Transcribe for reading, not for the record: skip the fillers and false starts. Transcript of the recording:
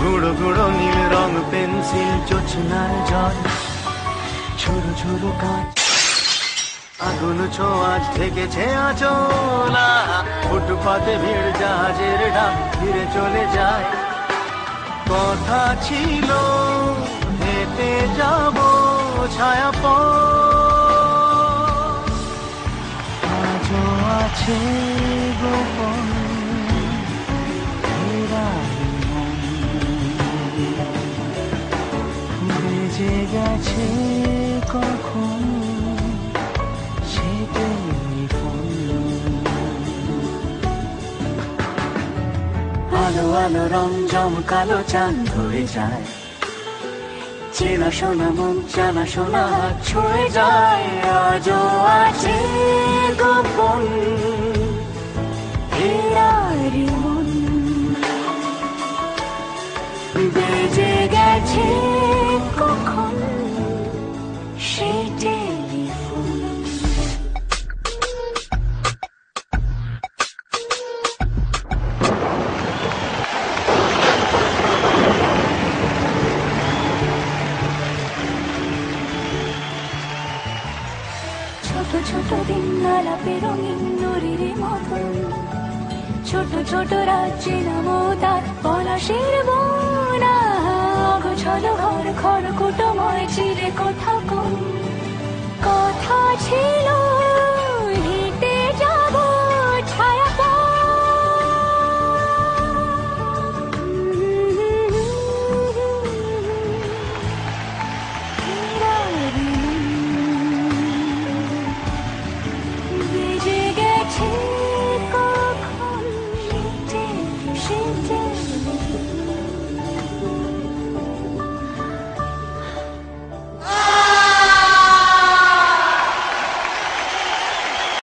গুঁড়ো গুঁড়ো নীল রং পেন্সিল জোছনার জল ছোট ছোট কাজ আগুন ছোঁয়া থেকেছে আচলা ফুটপাতে ভিড় জাহাজের ডাক ফিরে চলে যায় কথা ছিল হেঁটে যাব ছায়া আজও আছে গোপন বেজে গেছে কখন সে টেলিফোন আলো আলো রং জমকালো চাঁদ হয়ে যায় চেনা শোনা মন জানা শোনা ছুঁয়ে যায় আজও আছে গোপন হেরারি মন বেজে গেছে কখন সে টেলিফোন ছোট ছোট দিন আলাপে রঙিন নুরির মতন ছোট ছোট রাজ্যে নামো তার পলাশের বোনা গোছালো ঘর খড়কুটোময় চিরে কোথা